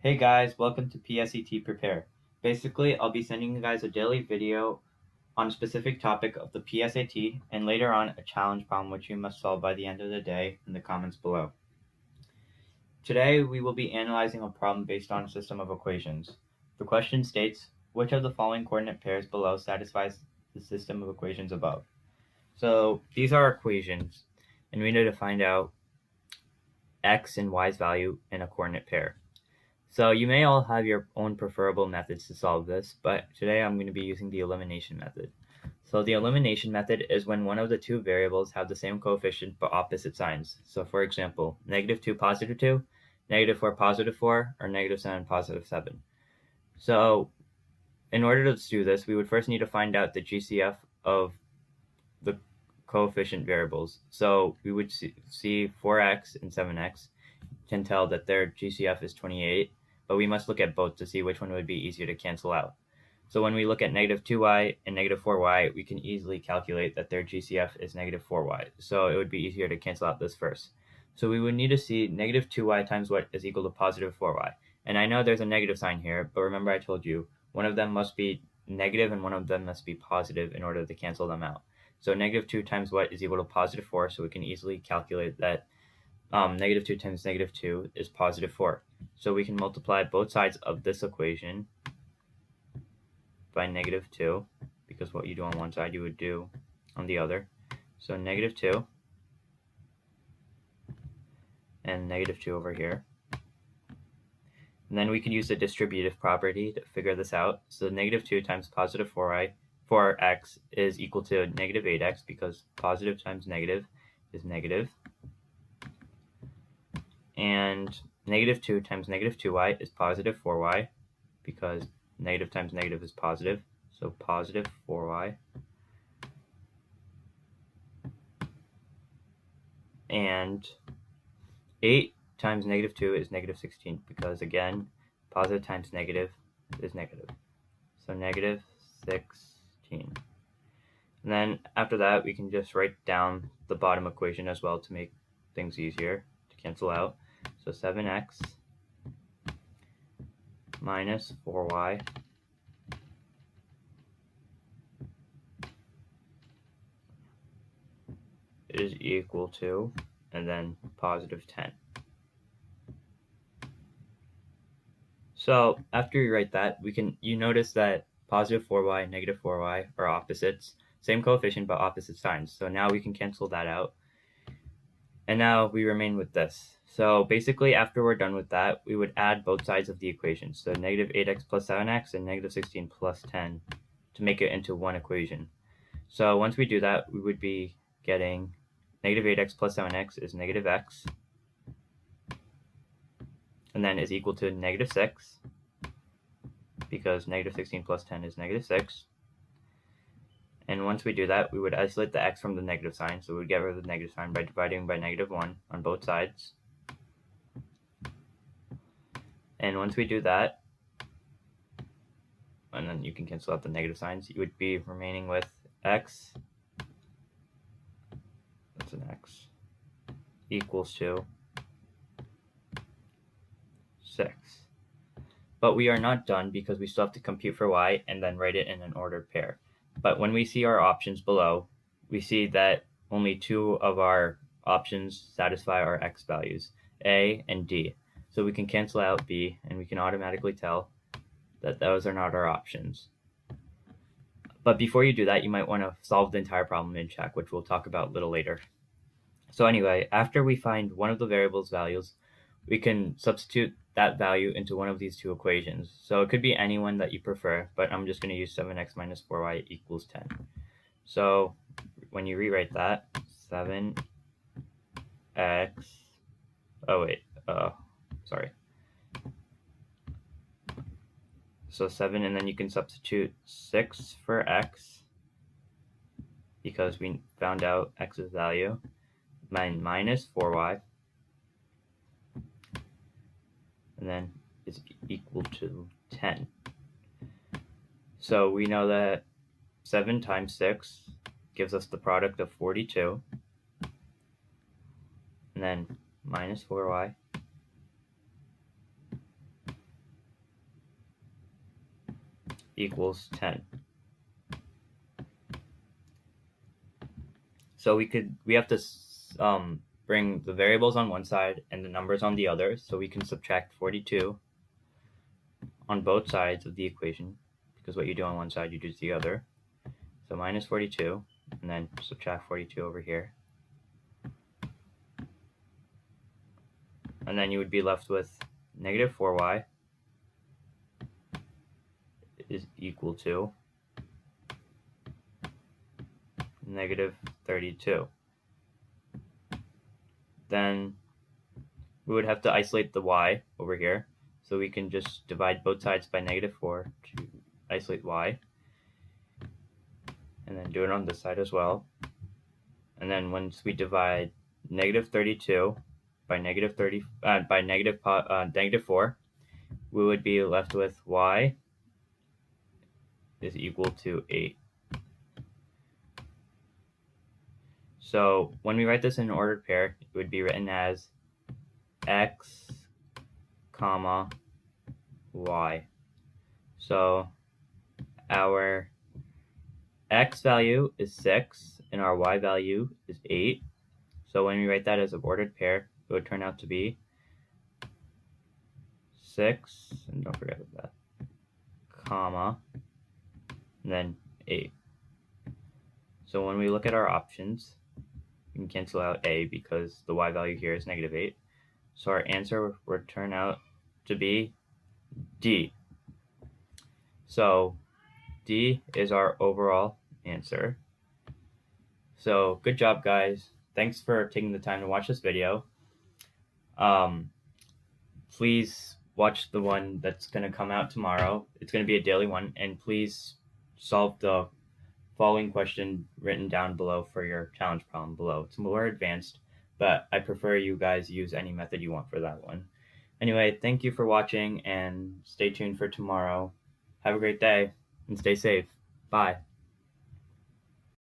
Hey guys, welcome to PSET Prepare. Basically, I'll be sending you guys a daily video on a specific topic of the PSAT and later on a challenge problem which you must solve by the end of the day in the comments below. Today, we will be analyzing a problem based on a system of equations. The question states, which of the following coordinate pairs below satisfies the system of equations above? So these are equations, and we need to find out x and y's value in a coordinate pair. So you may all have your own preferable methods to solve this, but today I'm going to be using the elimination method. So the elimination method is when one of the two variables have the same coefficient but opposite signs. So for example, -2 positive 2, -4 positive 4, or -7 positive 7. So in order to do this, we would first need to find out the GCF of the coefficient variables. So we would see 4x and 7x can tell that their GCF is 28, but we must look at both to see which one would be easier to cancel out. So when we look at -2y and -4y, we can easily calculate that their GCF is -4y. So it would be easier to cancel out this first. So we would need to see -2y times what is equal to positive 4y. And I know there's a negative sign here, but remember I told you one of them must be negative and one of them must be positive in order to cancel them out. So -2 times what is equal to positive 4, so we can easily calculate that -2 times -2 is positive 4. So we can multiply both sides of this equation by -2, because what you do on one side you would do on the other. So -2 and -2 over here. And then we can use the distributive property to figure this out. So -2 times positive 4x is equal to -8x, because positive times negative is negative. And -2 times -2y is positive 4y, because negative times negative is positive, so positive 4y. And 8 times -2 is -16, because again, positive times negative is negative, so -16. And then after that, we can just write down the bottom equation as well to make things easier to cancel out. So 7x minus 4y is equal to, and then positive 10. So after you write that, you notice that positive 4y, negative 4y are opposites, same coefficient but opposite signs. So now we can cancel that out. And now we remain with this. So basically, after we're done with that, we would add both sides of the equation. So -8x plus 7x and -16 plus 10 to make it into one equation. So once we do that, we would be getting -8x plus 7x is -x, and then is equal to -6, because -16 plus 10 is -6. And once we do that, we would isolate the x from the negative sign. So we would get rid of the negative sign by dividing by -1 on both sides. And once we do that, and then you can cancel out the negative signs, you would be remaining with x, that's an x, equals to 6. But we are not done, because we still have to compute for y and then write it in an ordered pair. But when we see our options below, we see that only two of our options satisfy our x values, a and d. So we can cancel out b, and we can automatically tell that those are not our options. But before you do that, you might want to solve the entire problem in check, which we'll talk about a little later. So anyway, after we find one of the variables' values, we can substitute that value into one of these two equations. So it could be any one that you prefer, but I'm just going to use 7x minus 4y equals 10. So when you rewrite that, 7x, So 7, and then you can substitute 6 for x, because we found out x's value, minus 4y, and then is equal to 10. So we know that 7 times 6 gives us the product of 42, and then minus 4y equals 10. So we have to bring the variables on one side and the numbers on the other, so we can subtract 42 on both sides of the equation, because what you do on one side you do to the other. So minus 42, and then subtract 42 over here. And then you would be left with negative 4y is equal to negative 32. Then we would have to isolate the y over here. So we can just divide both sides by negative 4 to isolate y. And then do it on this side as well. And then once we divide negative 32 by negative 4, we would be left with y is equal to 8. So when we write this in an ordered pair, it would be written as x, comma, y. So our x value is 6 and our y value is 8. So when we write that as an ordered pair, it would turn out to be 6, and don't forget that, comma, and then 8. So when we look at our options, we can cancel out a because the y value here is negative 8. So our answer would turn out to be D. So D is our overall answer. So good job, guys. Thanks for taking the time to watch this video. Please watch the one that's going to come out tomorrow. It's going to be a daily one, and please solve the following question written down below for your challenge problem below. It's more advanced, but I prefer you guys use any method you want for that one. Anyway, thank you for watching, and stay tuned for tomorrow. Have a great day, and stay safe. Bye.